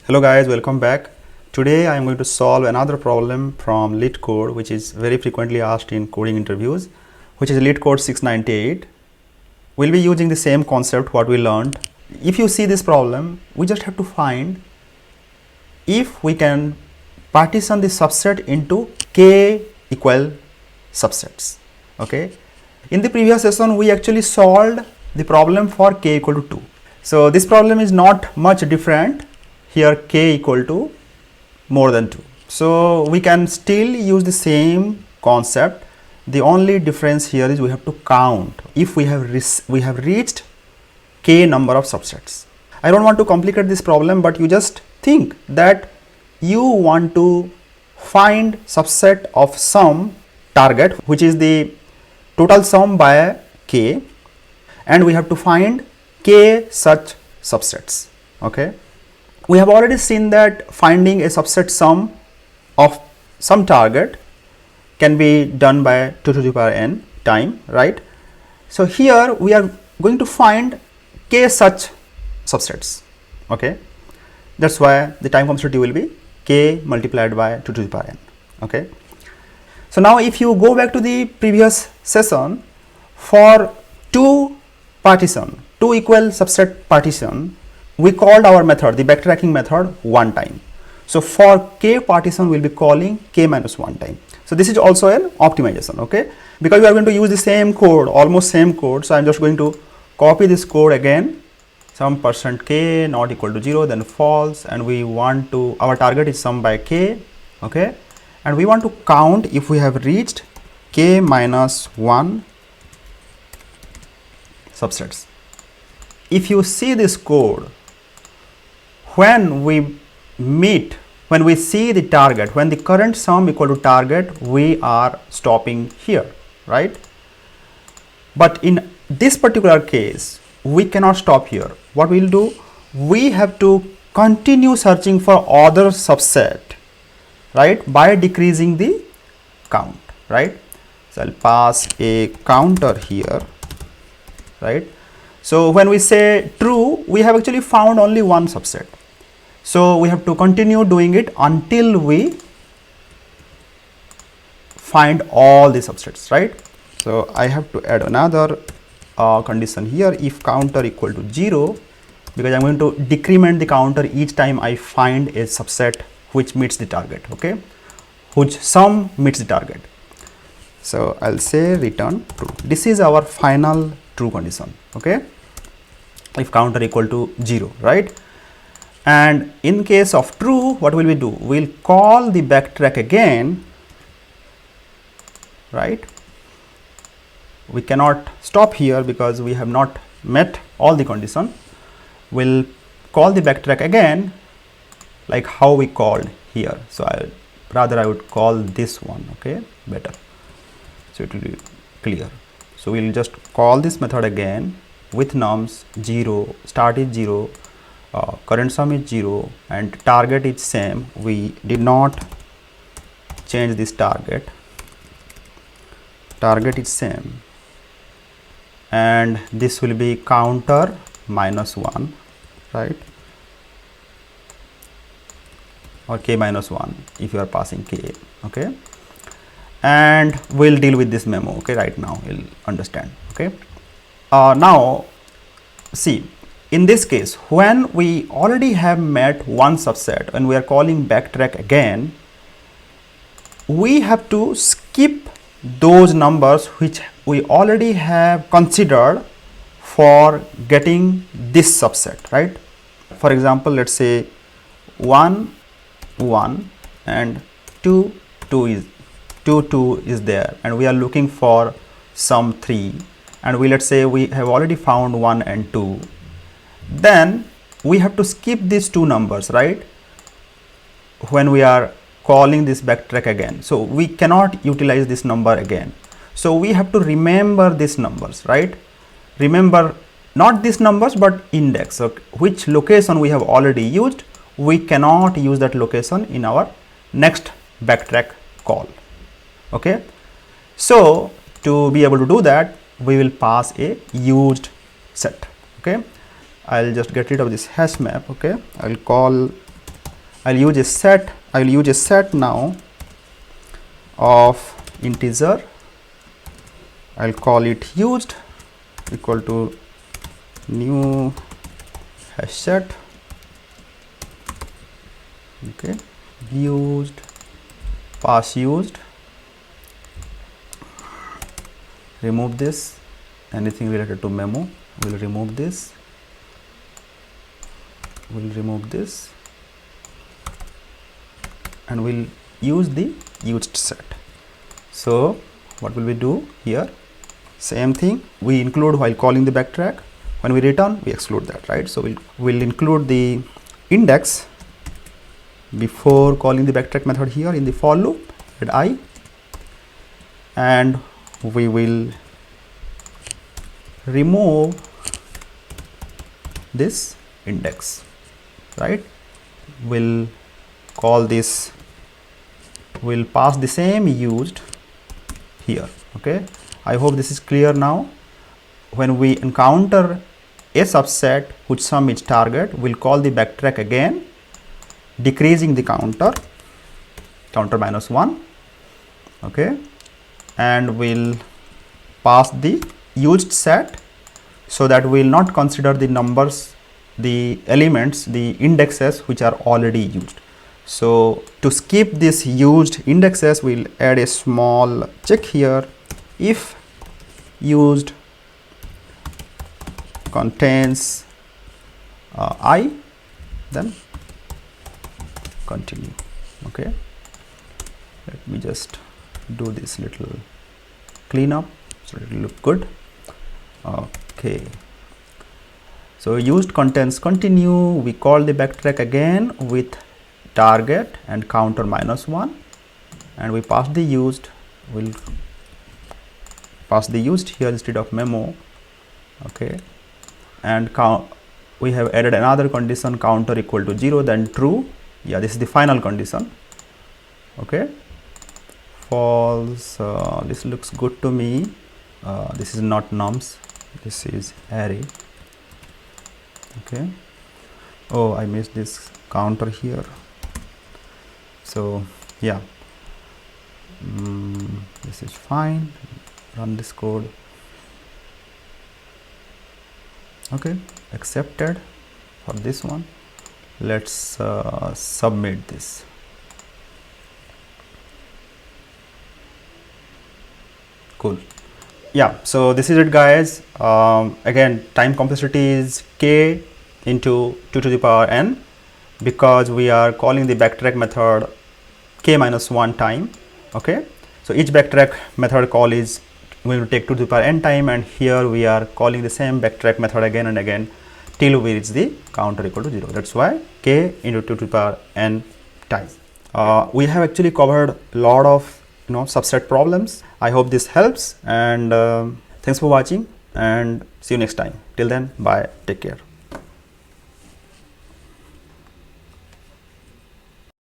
Hello guys, welcome back. Today I am going to solve another problem from leetcode, which is very frequently asked in coding interviews, which is leetcode 698. We'll be using the same concept what we learned. If you see this problem, we just have to find if we can partition the subset into k equal subsets. Okay. In the previous session, we actually solved the problem for k equal to 2. So this problem is not much different. Here k equal to more than 2. So we can still use the same concept. The only difference here is we have to count if we have reached k number of subsets. I don't want to complicate this problem, but you just think that you want to find subset of some target, which is the total sum by k, and we have to find k such subsets. Okay. We have already seen that finding a subset sum of some target can be done by 2 to the power n time, right? So here we are going to find k such subsets. Okay, that's why the time complexity will be k multiplied by 2 to the power n. Okay, so now if you go back to the previous session, for two equal subset partition, we called our method, the backtracking method, one time. So for k partition, we'll be calling k minus one time. So this is also an optimization, okay? Because we are going to use the same code, almost same code. So I'm just going to copy this code again. Some %k not equal to 0, then false, and we want to, our target is sum by k, okay? And we want to count if we have reached k minus 1 subsets. If you see this code, when we see the target, when the current sum equal to target, we are stopping here, right? But in this particular case, we cannot stop here. What we'll do, we have to continue searching for other subset, right, by decreasing the count, right? So I'll pass a counter here, right? So when we say true, we have actually found only one subset. So we have to continue doing it until we find all the subsets, right? So I have to add another condition here, if counter equal to 0, because I'm going to decrement the counter each time I find a subset which meets the target, okay, which sum meets the target. So I'll say return true. This is our final true condition, okay, if counter equal to 0, right? And in case of true, what will we do? We'll call the backtrack again, right? We cannot stop here because we have not met all the condition. We'll call the backtrack again, like how we called here. So I would call this one, okay, better. So it will be clear. So we'll just call this method again with nums 0, start is 0, current sum is 0, and target is same. We did not change this target. Target is same, and this will be counter minus 1, right, or k minus 1 if you are passing k, okay? And we'll deal with this memo, okay? Right now we'll understand, okay? Now see, in this case, when we already have met one subset and we are calling backtrack again, we have to skip those numbers which we already have considered for getting this subset, right? For example, let's say 1 1 and 2 2 is there, and we are looking for sum 3, and let's say we have already found 1 and 2. Then we have to skip these two numbers, right, when we are calling this backtrack again. So we cannot utilize this number again. So we have to remember these numbers, right? Remember not these numbers but index. So which location we have already used, we cannot use that location in our next backtrack call, okay? So to be able to do that, we will pass a used set, okay? I'll just get rid of this hash map, okay? I'll call I will use a set now of integer. I'll call it used equal to new hash set. Okay, used, pass used, remove this, anything related to memo, we'll remove this, we'll remove this, and we'll use the used set. So what will we do here? Same thing we include while calling the backtrack. When we return, we exclude that, right? So we'll include the index before calling the backtrack method here in the for loop at I, and we will remove this index, right? We'll call this, we'll pass the same used here. Okay, I hope this is clear now. When we encounter a subset whose sum is target, we'll call the backtrack again, decreasing the counter -1. Okay, and we'll pass the used set so that we'll not consider the numbers, the elements, the indexes which are already used. So to skip this used indexes, we'll add a small check here. If used contains I, then continue. Okay, let me just do this little cleanup so it will look good. Okay, so used contains continue. We call the backtrack again with target and counter -1, and we pass the used. We'll pass the used here instead of memo. Okay, and we have added another condition, counter equal to 0, then true. Yeah, this is the final condition. Okay, false. This looks good to me. This is not nums, this is array. Okay, oh, I missed this counter here. So yeah, this is fine. Run this code. Okay, accepted for this one. Let's submit this. Cool. Yeah, so this is it, guys. Again, time complexity is k into 2 to the power n, because we are calling the backtrack method k-1 time. Okay, so each backtrack method call is going to take 2 to the power n time, and here we are calling the same backtrack method again and again till we reach the counter equal to 0. That's why k into 2 to the power n time. We have actually covered a lot of subset problems. I hope this helps, and thanks for watching, and see you next time. Till then, bye, take care.